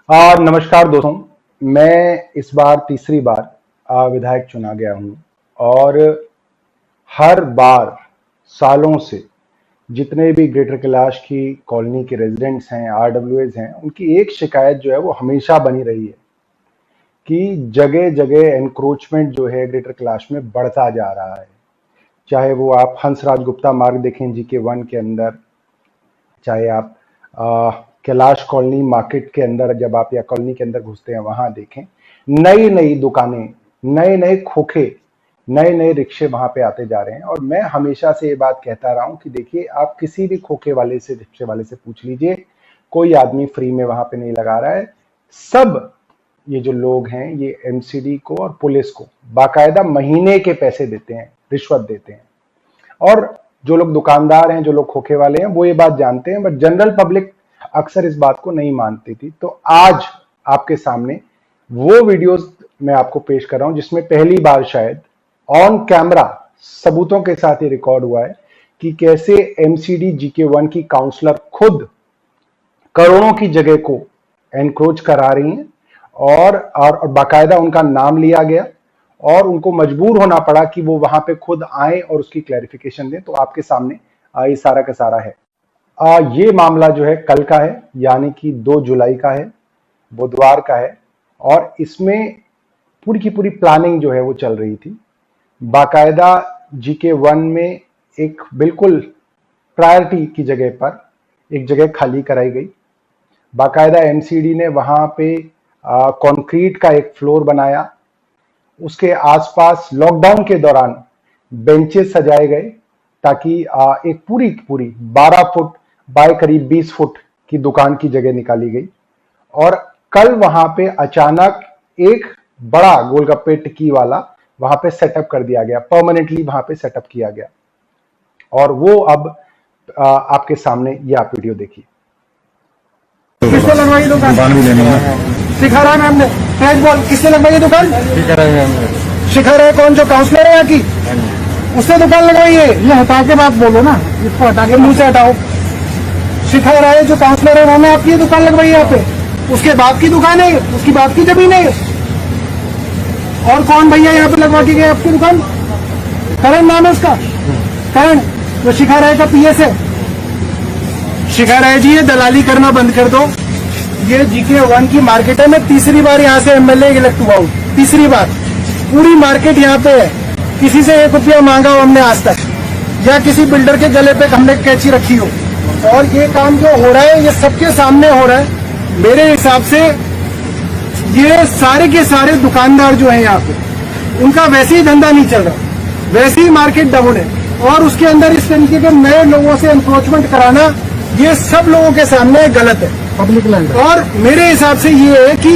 नमस्कार दोस्तों, मैं इस बार तीसरी बार विधायक चुना गया हूं और हर बार सालों से जितने भी ग्रेटर कैलाश की कॉलोनी के रेजिडेंट्स हैं, आरडब्ल्यूएज हैं, उनकी एक शिकायत जो है वो हमेशा बनी रही है कि जगह जगह एनक्रोचमेंट जो है ग्रेटर कैलाश में बढ़ता जा रहा है। चाहे वो आप हंसराज गुप्ता मार्ग देखें GK1 के अंदर, चाहे आप कैलाश कॉलोनी मार्केट के अंदर जब आप या कॉलोनी के अंदर घुसते हैं वहां देखें, नई नई दुकानें, नए नए खोखे, नए नए रिक्शे वहां पे आते जा रहे हैं। और मैं हमेशा से ये बात कहता रहा हूं कि देखिए, आप किसी भी खोखे वाले से, रिक्शे वाले से पूछ लीजिए, कोई आदमी फ्री में वहां पे नहीं लगा रहा है। सब ये जो लोग हैं ये MCD को और पुलिस को बाकायदा महीने के पैसे देते हैं, रिश्वत देते हैं। और जो लोग दुकानदार हैं, जो लोग खोखे वाले हैं, वो ये बात जानते हैं, बट जनरल पब्लिक अक्सर इस बात को नहीं मानती थी। तो आज आपके सामने वो वीडियोस मैं आपको पेश कर रहा हूं जिसमें पहली बार शायद ऑन कैमरा सबूतों के साथ ये रिकॉर्ड हुआ है कि कैसे MCD GK1 की काउंसलर खुद करोड़ों की जगह को एनक्रोच करा रही हैं और बाकायदा उनका नाम लिया गया और उनको मजबूर होना पड़ा कि वो वहां पे खुद आए और उसकी क्लैरिफिकेशन दें। तो आपके सामने ये सारा का सारा है। ये मामला जो है कल का है, यानी कि 2 जुलाई का है, बुधवार का है। और इसमें पूरी की पूरी प्लानिंग जो है वो चल रही थी। बाकायदा GK1 में एक बिल्कुल प्रायोरिटी की जगह पर एक जगह खाली कराई गई। बाकायदा MCD ने वहां पे कंक्रीट का एक फ्लोर बनाया। उसके आसपास लॉकडाउन के दौरान बेंचेस सजाए गए ताकि एक पूरी 12 फुट बाय करीब 20 फुट की दुकान की जगह निकाली गई। और कल वहां पे अचानक एक बड़ा गोलगप्पे टिक्की वाला वहां पे सेटअप कर दिया गया, परमानेंटली वहां पे सेटअप किया गया। और वो अब आपके सामने ये आप वीडियो देखिए। किसने लगवाई दुकान भी लेनी है? सिखा रहा है मैम ने फ्लैग बॉल किसने लगवाई दुकान? सिखा रहा है कौन? जो काउंसलर है यहाँ की, उसने दुकान लगवाई है। ये हटा के बात बोलो ना, इसको हटा के मुंह से हटाओ। सिखा रहा है जो काउंसलर है उन्होंने आपकी दुकान लगवाई है यहाँ पे। उसके बाप की दुकान है, उसकी बाप की जमीन है। और कौन भैया यहाँ पे लगवा के गए आपकी दुकान? करण नाम है उसका, करण। जो सिखा रहा है का PS है। सिखा रहा है जी ये दलाली करना बंद कर दो। ये GK1 की मार्केट है। मैं तीसरी बार यहाँ से MLA इलेक्ट हुआ हूँ, तीसरी बार। पूरी मार्केट यहाँ पे है। किसी से 1 रुपया मांगा हो हमने आज तक, या किसी बिल्डर के गले पे हमने कैची रखी हो। और ये काम जो हो रहा है ये सबके सामने हो रहा है। मेरे हिसाब से ये सारे के सारे दुकानदार जो है यहाँ पे, उनका वैसे ही धंधा नहीं चल रहा, वैसे ही मार्केट डाउन है। और उसके अंदर इस तरीके के नए लोगों से एनक्रोचमेंट कराना, ये सब लोगों के सामने गलत है, पब्लिक लैंड। और मेरे हिसाब से ये है कि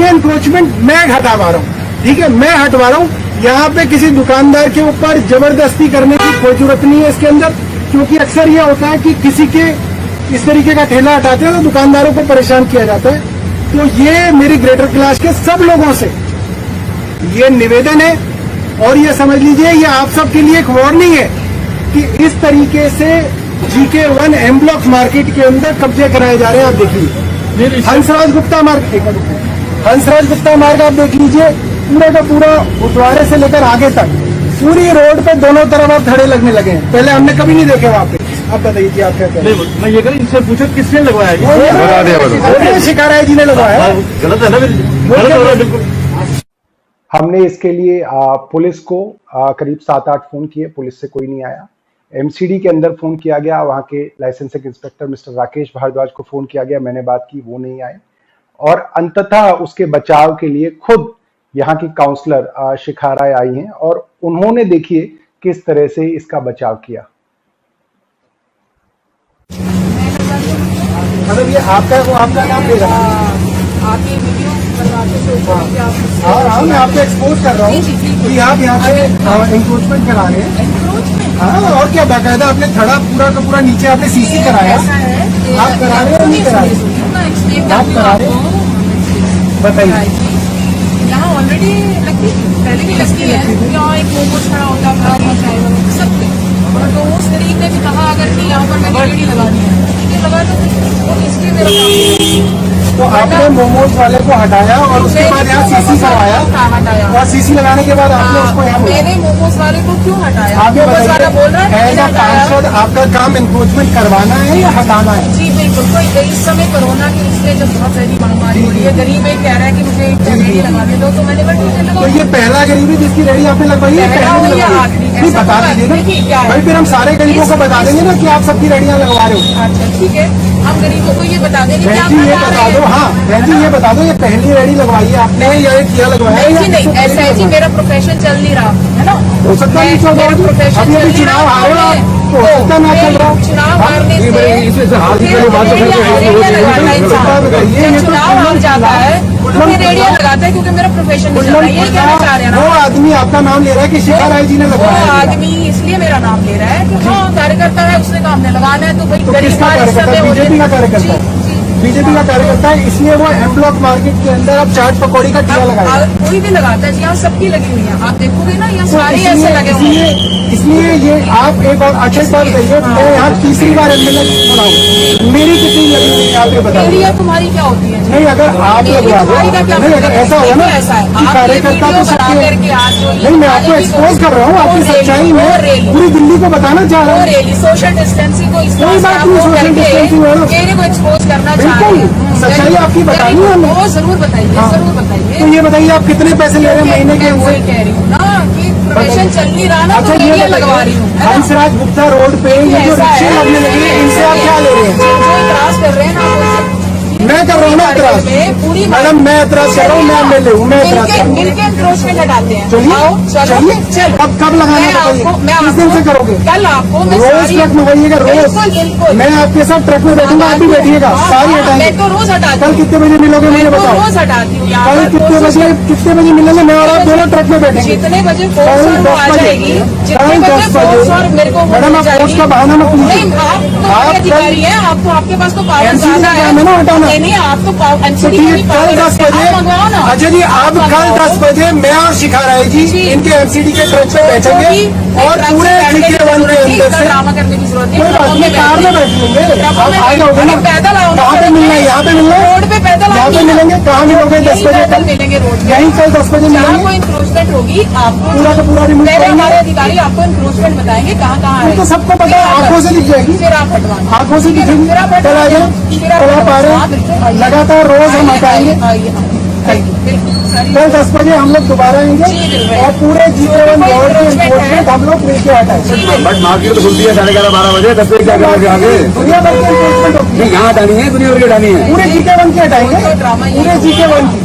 ये एनक्रोचमेंट मैं हटवा रहा हूँ, ठीक है, मैं हटवा रहा हूँ। यहाँ पे किसी दुकानदार के ऊपर जबरदस्ती करने की कोई जरूरत नहीं है इसके अंदर, क्योंकि अक्सर ये होता है कि किसी के इस तरीके का ठेला हटाते हैं तो दुकानदारों को परेशान किया जाता है। तो ये मेरी ग्रेटर कैलाश के सब लोगों से ये निवेदन है, और ये समझ लीजिए ये आप सबके लिए एक वार्निंग है कि इस तरीके से GK1 M ब्लॉक मार्केट के अंदर कब्जे कराए जा रहे हैं। आप देख लीजिए हंसराज गुप्ता मार्ग, हंसराज गुप्ता मार्ग आप देख लीजिए, पूरे का पूरा गुरुद्वारे से लेकर आगे तक पूरी रोड पे दोनों तरफ आप धड़े लगने लगे हैं। पहले हमने कभी नहीं देखे वहाँ पे। आप बताइए जी, आप क्या कह रहे हैं? मैं ये कह इनसे पूछो किसने लगवाया? शिकारा जी ने लगवाया। गलत है ना, गलत हो रहा है बिल्कुल। हमने इसके लिए पुलिस को करीब 7-8 फोन किए, पुलिस से कोई नहीं आया। MCD के अंदर फोन किया गया, वहां के licensing inspector mister Rakesh Bhardwaj को फोन किया गया, मैंने बात की, वो नहीं आए। और अंततः उसके बचाव के लिए खुद यहाँ की काउंसलर शिखा राय आई हैं और उन्होंने देखिए किस तरह से इसका बचाव किया। मतलब ये आपका नाम ले रहा है, आपके वीडियो मैं आपको एक्सपोज कर रहा हूँ कि आप यहाँ पे एनक्रोचमेंट करा रहे हैं। हाँ, और क्या बाकायदा आपने खड़ा पूरा का पूरा नीचे आपने CC कराया। आप करा रहे हो नहीं करा रहे? आप करा रहे हो, बताइए। यहाँ ऑलरेडी लगती, पहले भी लगती है। यहाँ एक मोमोज खड़ा होता था, सब। तो उस गरीब ने भी कहा अगर कि यहाँ पर मैंने रेडी लगानी है, लगा तो इसलिए मेरा काम। तो आपने मोमोज वाले को हटाया और उसके बाद यहाँ सीसी करवाया, हटाया और सीसी लगाने के बाद आपने उसको यहाँ बुलाया। मैंने मोमोज वाले को क्यों हटाया? आप ये मोमोज वाला बोल रहा है बताइए, एज अ सांसद आपका काम एनक्रोचमेंट करवाना है या हटाना है? जी बिल्कुल। तो इस समय कोरोना की इसलिए जब बहुत बड़ी महामारी हो रही है, गरीब एक कह रहा है कि मुझे एक रेडी लगाने दो, तो मैंने तो ये पहला गरीब है जिसकी रेडी आपने लगवाई है? पहला हो या लगवाई है? आखिरी? नहीं, ऐसा बता तो दीजिए देखिए क्या ना है। भाई, फिर हम सारे गरीबों को बता देंगे ना कि आप सबकी रेडियां लगवा रहे हो। अच्छा ठीक है, हम गरीबों को ये बता देंगे कि आप बहन जी ये बता बता रहे दो, हैं। हाँ बहन जी ये बता दो, ये पहली रेडी लगवाई है आपने या ये किया लगवाया है? नहीं जी नहीं, ऐसा है जी, मेरा प्रोफेशन चल नहीं रहा है ना, हो सकता है चल मेरा रहा प्रोफेशन अभी चल अभी नहीं चुनाव रहा। हारो आप, तो हो सकता है ना चल रहा। चुनाव हारने से हाल की वाली बात तो फिर रेडिया लगाता है इंसान। बताइए, ये जब तो चुनाव हार जाता है तो फिर रेडिया लगाता है, क्योंकि मेरा प्रोफेशन नहीं चल रहा है। ये कहना चाह रहे हैं वो ना, आदमी आपका नाम ले रहा है कि शिखा राय जी ने वो लगवाया है। आदमी इसलिए मेरा नाम ले रहा है कि हाँ कार्यकर्ता है, उसने काम ने लगाना है, तो भाई तो गरीब किसका हमारे कार्यकर्ता है? सब बीजेपी का कार्यकर्ता है? जी, बीजेपी का कार्यकर्ता है, इसलिए वो एम ब्लॉक मार्केट के अंदर अब चाट पकौड़ी का ठेला लगाया है। कोई भी लगाता है जी, यहाँ सबकी लगी हुई है, आप देखोगे ना यहाँ तो सारे ऐसे लगे हुए हैं। इसलिए ये आप एक और अच्छे बात कहिए, मैं यहाँ तीसरी बार एमएलए चुना हूँ, मेरी कितनी लगी हुई है आप ये बताइए। मेरी और तुम्हारी क्या होती है? नहीं, अगर आप लगवा दो, नहीं अगर ऐसा होगा ना कि कार्यकर्ता तो सबके, नहीं मैं आपको एक्सपोज कर रहा हूँ आपकी सच्चाई में, पूरी दिल्ली को बताना चाह रहा हूँ। रैली सोशल डिस्टेंसिंग को इस कोई बात नहीं, social distancing वाला। मेरे को एक्सपोज करना चाह बिल्कुल, रहे हैं। सच्चाई आपकी बतानी है हमें। वो जरूर बताइए, हाँ। जरूर तो बताइए। ये बताइए आप कितने पैसे ले रहे हैं महीने के? मैं वही कह रही हूँ ना कि प्रोफेशन चल नहीं रहा ना, अच्छा तो ये रेडिया लगवा रही हूँ, है ना? हंसराज गुप्ता रोड पे ये जो ऐसा रिक्शे है। लगने लगे हैं, इनसे आप क्या ले रहे हैं? जो इतराज कर रहे हैं ना आप मैं कर रहा हूँ ना एतराज, पूरी मैडम मैं एतराज कर रहा हूँ, मैं एमएलए हूँ, मैं एतराज कर रहा हूँ। मिलके एनक्रोचमेंट हटाते हैं। चलिए, आओ, चलो, चलिए। चलो। कब लगाना मैं बताइए? आपको- मैं किस दिन से आपको- करोगे? कल आपको मैं रोज सारी- ट्रक मंगाइएगा, रोज। बिल्कुल, बिल्कुल। मैं आपके साथ ट्रक में बैठूंगा, आप भी बैठिएगा, हाँ, सारी हाँ, हटाएंगे। मैं तो रोज हटाती कल हूँ। कितने बजे मिलोगे मुझे मैं तो बताओ? रोज हटाती हूँ यहाँ कल पर। कितने बजे मिलेंगे? मैं और आप दोनों ट्रक में बैठेंगे। जितने बजे कल फोर्स और वो 10 आ बजे। जाएगी, जितने कल बजे 10 फोर्स बजे। और मेरे को वो मैडम, मिल आप जाएगी। फोर्स का बहाना मत कीजिए। नहीं, आप तो आप बड़े कल- अधिकारी हैं, आपको आपके पास तो पावर NCD ज्यादा का है। काम है ना हटाना। नहीं नहीं, आप तो तो एनसीडी ठीक का है, भी कल पावर 10 है। बजे आप मंगवाओ ना। अच्छा जी, आप कल 10 बजे मैं और शिखा राय जी जी। इनके एमसीडी के ट्रक पे बैठेंगे और पूरे जीके वन के अंदर से ड्रामा करने की जरूरत कोई बात नहीं, कार में बैठ लेंगे। आप आ जाओगे ना? पैदल आओ। कहाँ पे मिलना है? यहाँ पे मिलना है? रोड पे पैदल यहाँ पे मिलेंगे? कहाँ मिलोगे? 10 बजे पैदल तक मिलेंगे रोड पे। यहीं कल 10 बजे जहाँ मिलेंगे। कोई इंक्रोचमेंट होगी आपको पूरा का पूरा रिमूव पहले करेंगे। हमारे अधिकारी आपको इंक्रोचमेंट बताएंगे कहाँ कहाँ ये है। तो सबको पता है, आंखों से दिख जाएगी। फिर आप हटवाना। आंखों से दिखेगी। फिर आप कल आ जाओ, फिर आप कल आप आ रहे हाँ, बिल्कुल, हैं, आइए। लगातार रोज हम हटाएंगे। आइए, आइए, बिल्कुल, सारी- कल 10 बजे हम लोग दोबारा आएंगे जी, बिल्कुल। और पूरे जीके वन कोई वार्ड के encroachment एनक्रोचमेंट है। हम लोग मिलकर हटाएंगे। बट मार्केट तो खुलती है 11:30-12 बजे, तब से क्या करोगे आगे? दुनिया भर के एनक्रोचमेंट होगी। नहीं, यहाँ हटानी है, दुनिया भर की हटानी है। पूरे जीके वन की हटाएंगे, तो ड्रामा ये पूरे जीके वन की,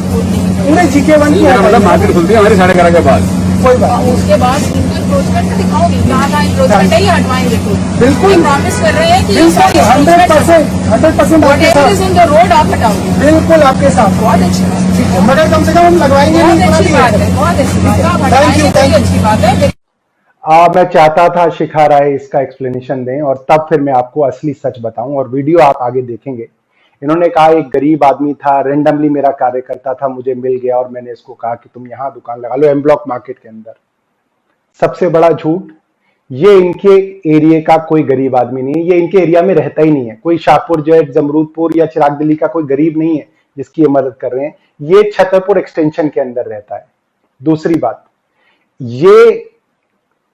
पूरे जीके वन की मेरा मतलब हटाएंगे। मार्केट खुलती है हमारी 11:30 के बाद। कोई बात नहीं। उसके बाद इनको इंक्रोचमेंट दिखाओगी कहाँ कहाँ इंक्रोचमेंट है, ये हटवाएंगे तो बिल्कुल। प्रॉमिस कर रहे हैं कि बिल्कुल 100% आपके Whatever is साथ, in the road आप हटाओगे। बिल्कुल आपके साथ। बहुत अच्छी बात है, ठीक है, मगर कम से कम हम लगवाएंगे बहुत नहीं, इतना अच्छी भी बात है। है, बहुत अच्छी बात है। आप Thank you, हटाएंगे तो thank ये you. अच्छी बात है। मैं चाहता था शिखा राय इसका एक्सप्लेनेशन दें और तब फिर मैं आपको असली सच बताऊं और वीडियो आप आगे देखेंगे। इन्होंने कहा एक गरीब आदमी था, रेंडमली मेरा कार्यकर्ता था, मुझे मिल गया और मैंने इसको कहा कि तुम यहां दुकान लगा लो एम ब्लॉक मार्केट के अंदर। सबसे बड़ा झूठ, ये इनके एरिया का कोई गरीब आदमी नहीं है, ये इनके एरिया में रहता ही नहीं है। कोई शाहपुर जेट, जमरूदपुर या चिराग दिल्ली का कोई गरीब नहीं है जिसकी ये मदद कर रहे हैं। ये छतरपुर एक्सटेंशन के अंदर रहता है। दूसरी बात, ये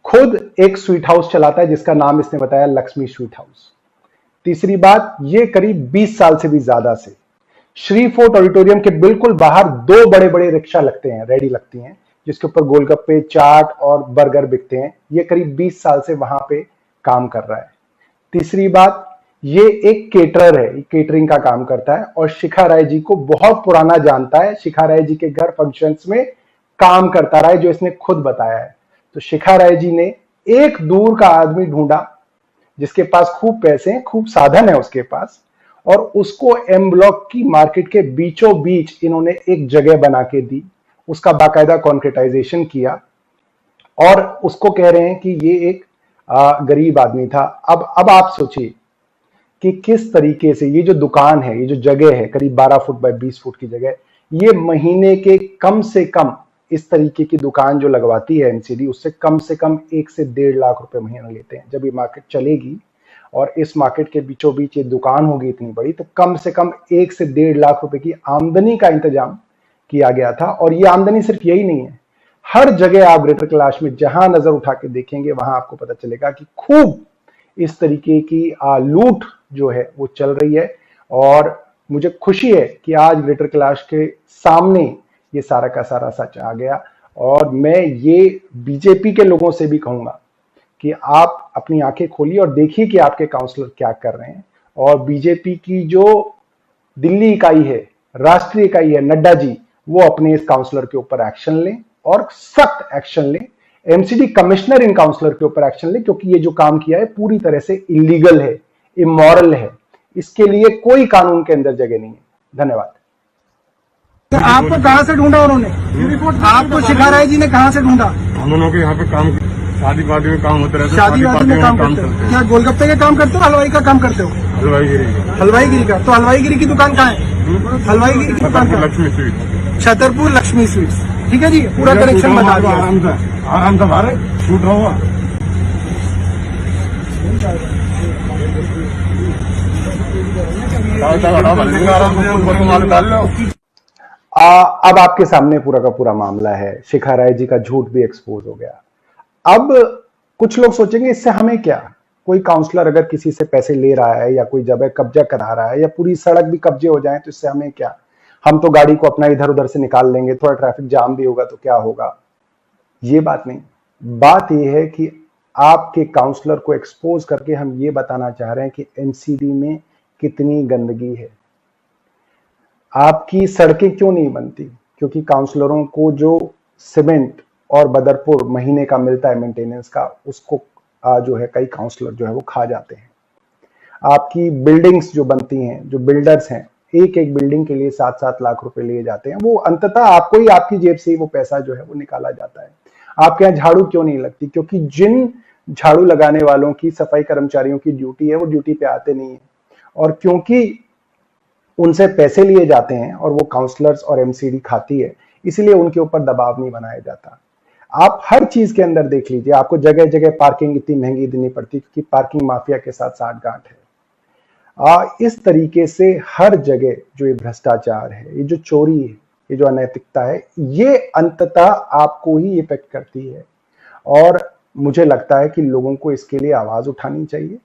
खुद एक स्वीट हाउस चलाता है जिसका नाम इसने बताया लक्ष्मी स्वीट हाउस। तीसरी बात, ये करीब 20 साल से भी ज्यादा से श्री फोर्ट ऑडिटोरियम के बिल्कुल बाहर 2 बड़े बड़े रिक्शा लगते हैं, रेडी लगती हैं, जिसके ऊपर गोलगप्पे, चाट और बर्गर बिकते हैं। ये करीब 20 साल से वहां पे काम कर रहा है। तीसरी बात, ये एक केटरर है, केटरिंग का काम करता है और शिखा राय जी को बहुत पुराना जानता है। शिखा राय जी के घर फंक्शंस में काम करता रहा है, जो इसने खुद बताया है। तो शिखा राय जी ने एक दूर का आदमी ढूंढा जिसके पास खूब पैसे हैं, खूब साधन है उसके पास, और उसको एम ब्लॉक की मार्केट के बीचों बीच इन्होंने एक जगह बना के दी, उसका बाकायदा कॉन्क्रेटाइजेशन किया और उसको कह रहे हैं कि ये एक गरीब आदमी था। अब आप सोचिए कि किस तरीके से ये जो दुकान है, ये जो जगह है, करीब 12 फुट बाय 20 फुट की जगह, ये महीने के कम से कम इस तरीके की दुकान जो लगवाती है एमसीडी, उससे कम 1 से 1.5 लाख रुपए महीना लेते हैं जब ये मार्केट चलेगी। और इस मार्केट के बीचों बीच ये दुकान होगी इतनी बड़ी, तो कम से कम 1 से 1.5 लाख रुपए की आमदनी का इंतजाम किया गया था। और ये आमदनी सिर्फ यही नहीं है, हर जगह आप ग्रेटर कैलाश में जहां नजर उठा के देखेंगे वहां आपको पता चलेगा कि खूब इस तरीके की लूट जो है वो चल रही है। और मुझे खुशी है कि आज ग्रेटर कैलाश के सामने ये सारा का सारा सच आ गया। और मैं ये बीजेपी के लोगों से भी कहूंगा कि आप अपनी आंखें खोलिए और देखिए कि आपके काउंसलर क्या कर रहे हैं। और बीजेपी की जो दिल्ली इकाई है, राष्ट्रीय इकाई है, नड्डा जी, वो अपने इस काउंसलर के ऊपर एक्शन लें और सख्त एक्शन लें। एमसीडी कमिश्नर इन काउंसलर के ऊपर एक्शन लें, क्योंकि ये जो काम किया है पूरी तरह से इलीगल है, इमोरल है। इसके लिए कोई कानून के अंदर जगह नहीं है। धन्यवाद। आपको कहां से ढूंढा उन्होंने? आपको शिखा राय जी ने कहां से ढूंढा? हम दोनों के यहाँ पे काम, शादी पार्टी में काम होते रहते हैं। शादी वादी में काम करते हो? क्या गोलगप्पे का काम करते हो, हलवाई का काम करते हो? हलवाईगिरी का। तो हलवाईगिरी की दुकान कहाँ है? हलवाईगिरी की दुकान कहाँ? Lakshmi sweet, Chhatarpur Lakshmi sweets. ठीक है जी, पूरा कनेक्शन बता दिया। आराम से बाहर शूट रहा। अब आपके सामने पूरा का पूरा मामला है। शिखा राय जी का झूठ भी एक्सपोज हो गया। अब कुछ लोग सोचेंगे इससे हमें क्या, कोई काउंसलर अगर किसी से पैसे ले रहा है या कोई जगह कब्जा करा रहा है या पूरी सड़क भी कब्जे हो जाए तो इससे हमें क्या, हम तो गाड़ी को अपना इधर उधर से निकाल लेंगे, थोड़ा ट्रैफिक जाम भी होगा तो क्या होगा। ये बात नहीं, बात यह है कि आपके काउंसलर को एक्सपोज करके हम ये बताना चाह रहे हैं कि एमसीडी में कितनी गंदगी है। आपकी सड़कें क्यों नहीं बनती? क्योंकि काउंसलरों को जो सीमेंट और बदरपुर महीने का मिलता है मेंटेनेंस का, उसको जो है कई काउंसलर जो है वो खा जाते हैं। आपकी बिल्डिंग्स जो बनती हैं, जो बिल्डर्स हैं, एक एक बिल्डिंग के लिए 7-7 लाख रुपए लिए जाते हैं। वो अंततः आपको ही, आपकी जेब से ही वो पैसा जो है वो निकाला जाता है। आपके यहाँ झाड़ू क्यों नहीं लगती? क्योंकि जिन झाड़ू लगाने वालों की, सफाई कर्मचारियों की ड्यूटी है, वो ड्यूटी पे आते नहीं है। और क्योंकि उनसे पैसे लिए जाते हैं और वो काउंसलर्स और एमसीडी खाती है, इसलिए उनके ऊपर दबाव नहीं बनाया जाता। आप हर चीज के अंदर देख लीजिए, आपको जगह जगह पार्किंग इतनी महंगी देनी पड़ती है क्योंकि पार्किंग माफिया के साथ साठगांठ है। इस तरीके से हर जगह जो ये भ्रष्टाचार है, ये जो चोरी है, ये जो अनैतिकता है, ये अंततः आपको ही इफेक्ट करती है। और मुझे लगता है कि लोगों को इसके लिए आवाज उठानी चाहिए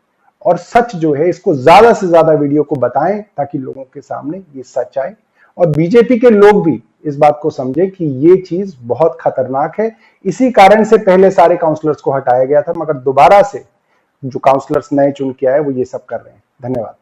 और सच जो है इसको ज्यादा से ज्यादा वीडियो को बताएं ताकि लोगों के सामने ये सच आए और बीजेपी के लोग भी इस बात को समझे कि ये चीज बहुत खतरनाक है। इसी कारण से पहले सारे काउंसलर्स को हटाया गया था, मगर दोबारा से जो काउंसलर्स नए चुन के आए वो ये सब कर रहे हैं। धन्यवाद।